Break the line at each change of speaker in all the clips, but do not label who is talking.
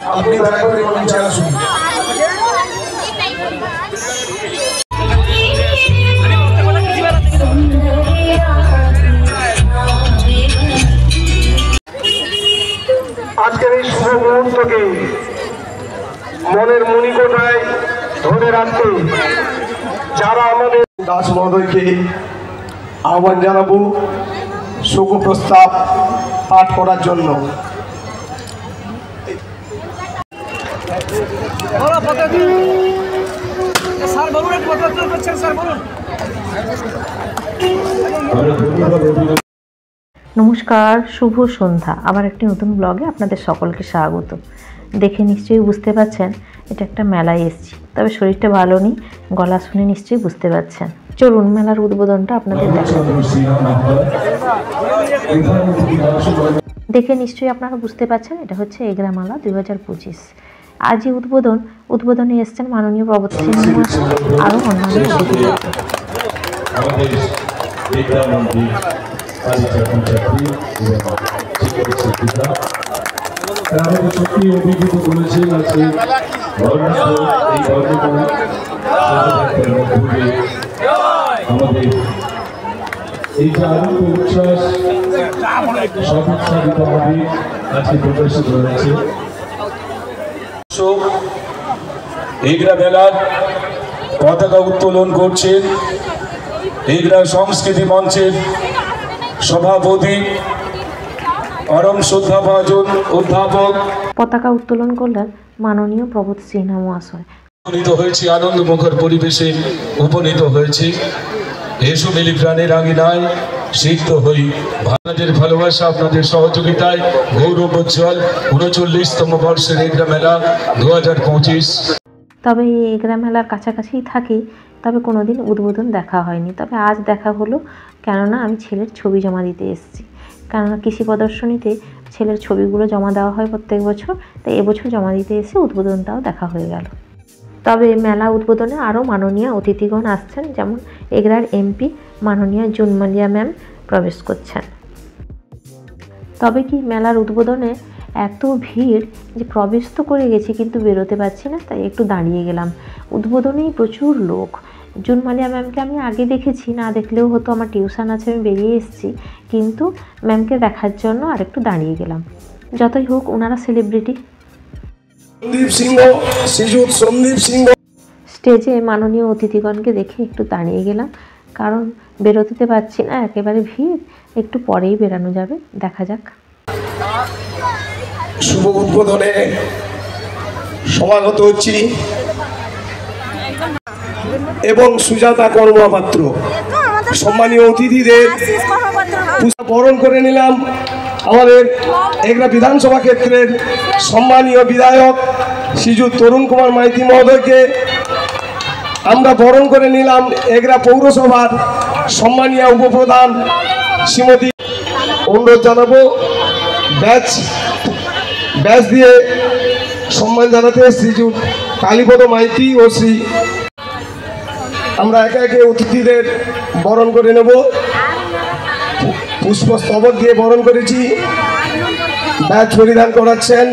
আপনি দয়া করে মঞ্চে আসুন। আজকের এই শুভ মুহূর্তকে মনের মণিকোঠায় ধরে রাখতে যারা আমাদের দাস মহোদয়কে আহ্বান জানাবো শোক প্রস্তাব পাঠ করার জন্য।
নমস্কার, শুভ সন্ধ্যা। আবার একটি নতুন ব্লগে আপনাদের সকলকে স্বাগত। দেখে নিশ্চয়ই বুঝতে পারছেন এটা একটা মেলায় এসেছি, তবে শরীরটা ভালো নেই, গলা শুনে নিশ্চয়ই বুঝতে পারছেন। চলুন মেলার উদ্বোধনটা আপনাদের দেখে নিশ্চয়ই আপনারা বুঝতে পারছেন এটা হচ্ছে এগরা মেলা 2025। আজই উদ্বোধনে এসছেন মাননীয় প্রবোধ সেন মহাশয় আরও অন্যান্য অতিথিরা।
সত্যি অভিভূত করেছেন আছে আমাদের এই যে আনন্দ উচ্ছ্বাস সদুৎসাহিতভাবে আজকে প্রদর্শিত হয়েছে। এগরা মেলার পতাকা উত্তোলন করছেন এগরা সংস্কৃতি মঞ্চের সভাপতি পরম শ্রদ্ধাভাজন অধ্যাপক।
পতাকা উত্তোলন করলেন মাননীয় প্রবোধ সিনহা মহাশয়।
উপনীত হয়েছে আনন্দমুখর পরিবেশে, উপনীত হয়েছে এসো মিলি প্রাণের আঙিনায় সিদ্ধ হই। আপনাদের ভালোবাসা, আপনাদের সহযোগিতায় গৌরবোজ্জ্বল 39তম বর্ষের এগরা মেলা 2025।
তবে এই এগরা মেলার কাছাকাছিই থাকি, তবে কোনোদিন উদ্বোধন দেখা হয়নি। তবে আজ দেখা হলো, কেননা আমি ছেলের ছবি জমা দিতে এসেছি। কেননা কৃষি প্রদর্শনীতে ছেলের ছবিগুলো জমা দেওয়া হয় প্রত্যেক বছর, তাই এবছর জমা দিতে এসে উদ্বোধনটাও দেখা হয়ে গেল। তবে মেলা উদ্বোধনে আরও মাননীয় অতিথিগণ আসছেন, যেমন এগরার এমপি মাননীয় জুন মালিয়া ম্যাম প্রবেশ করছেন। তবে কি মেলার উদ্বোধনে এত ভিড় যে প্রবেশ তো করে গেছি কিন্তু বেরোতে পারছি না, তাই একটু দাঁড়িয়ে গেলাম। উদ্বোধনেই প্রচুর লোক। জুন মালিয়া ম্যামকে আমি আগে দেখেছি, না দেখলেও হতো, আমার টিউশন আছে, আমি বেরিয়ে এসেছি, কিন্তু ম্যামকে দেখার জন্য আর একটু দাঁড়িয়ে গেলাম। যতই হোক ওনারা সেলিব্রিটি। স্টেজে মাননীয় অতিথিগণকে দেখে একটু দাঁড়িয়ে গেলাম, কারণ বেরোতে পারছি না, একেবারে ভিড়, একটু পরেই বেরানো যাবে, দেখা যাক।
শুভ উদ্বোধনে সমাগত হচ্ছি এবং সুজাতা কর্মপাত্র সম্মানীয় অতিথিদের বরণ করে নিলাম। আমাদের এগরা বিধানসভা ক্ষেত্রের সম্মানীয় বিধায়ক শ্রীযুত তরুণ কুমার মাইতি মহোদয়কে আমরা বরণ করে নিলাম। এগরা পৌরসভার সম্মানীয় উপপ্রধান শ্রীমতী। অনুরোধ জানাবো ব্যাচ দিয়ে সম্মান জানাতে শ্রীযুত কালীপদ মাইতি ও শ্রী। আমরা একে একে অতিথিদের বরণ করে নেব। পুষ্পস্তবক দিয়ে বরণ করেছি। ব্যাচ পরিধান করাচ্ছেন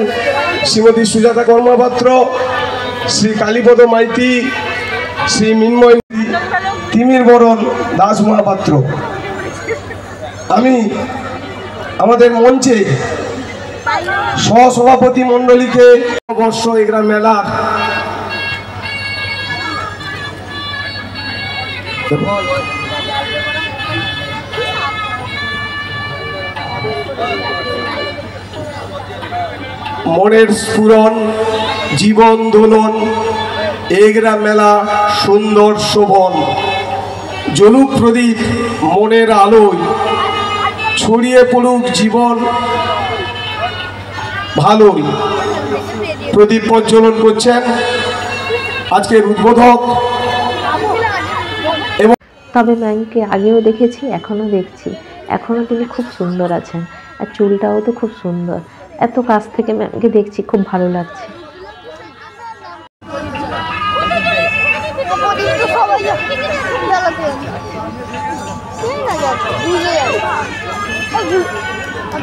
শ্রীমতী সুজাতা কর্মপাত্র, শ্রী কালীপদ মাইতি, শ্রী মিন্ময় তিমির বরণ দাস মহাপাত্র। আমি আমাদের মঞ্চে সহসভাপতি মণ্ডলীকে বর্ষ এগরা মেলা মনের স্ফুরণ, জীবন দোলন, এগরা মেলা সুন্দর শোভন। জ্বলুক প্রদীপ মনের আলোয়, ছড়িয়ে পড়ুক জীবন ভালোই। প্রদীপ প্রজ্বলন করছেন আজকের উদ্বোধক।
তবে ম্যামকে আগেও দেখেছি, এখনও দেখছি, এখনও তিনি খুব সুন্দর আছেন, আর চুলটাও তো খুব সুন্দর। এত কাছ থেকে ম্যামকে দেখছি, খুব ভালো লাগছে।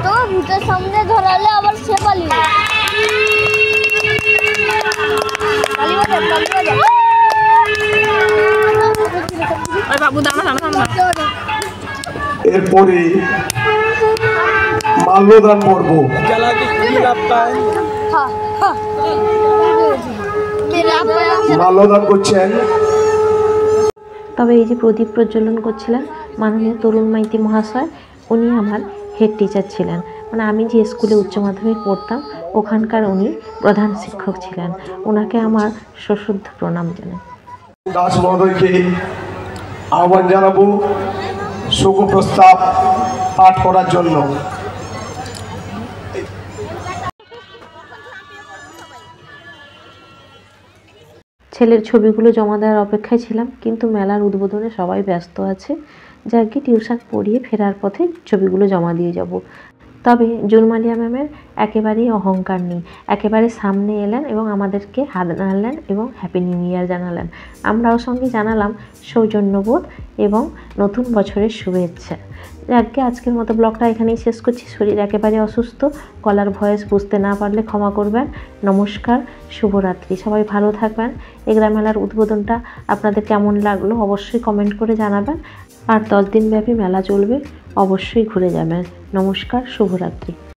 तो भूतेर सामने धराले आবার সে পালিয়ে
এরপরে মাল্যদান পর্ব। মাল্যদান করছেন
তবে এই যে প্রদীপ প্রজ্বলন করছিলেন মাননীয় তরুণ মাইতি মহাশয়, উনি আমার হেড টিচার ছিলেন, মানে আমি যে স্কুলে উচ্চ মাধ্যমিক পড়তাম ওখানকার উনি প্রধান শিক্ষক ছিলেন। ওনাকে আমার সশ্রদ্ধ প্রণাম জানাই।
দাস মহোদয়কে আহ্বান জানাবো শোক প্রস্তাব পাঠ করার জন্য।
ছেলের ছবিগুলো জমা দেওয়ার অপেক্ষায় ছিলাম, কিন্তু মেলার উদ্বোধনে সবাই ব্যস্ত আছে। যাকে টিউশন পড়িয়ে ফেরার পথে ছবিগুলো জমা দিয়ে যাব। তবে জুলমালিয়া ম্যামের একেবারেই অহংকার নেই, একেবারে সামনে এলেন এবং আমাদেরকে হাত নাড়লেন এবং হ্যাপি নিউ ইয়ার জানালেন। আমরাও সঙ্গে জানালাম সৌজন্যবোধ এবং নতুন বছরের শুভেচ্ছা। যাকে আজকের মতো ব্লগটা এখানেই শেষ করছি। শরীর একেবারে অসুস্থ, গলার ভয়েস বুঝতে না পারলে ক্ষমা করবেন। নমস্কার, শুভরাত্রি, সবাই ভালো থাকবেন। এগরা মেলার উদ্বোধনটা আপনাদের কেমন লাগলো অবশ্যই কমেন্ট করে জানাবেন। আর 10 দিন ব্যাপী মেলা চলবে, অবশ্যই ঘুরে যাবেন। নমস্কার, শুভরাত্রি।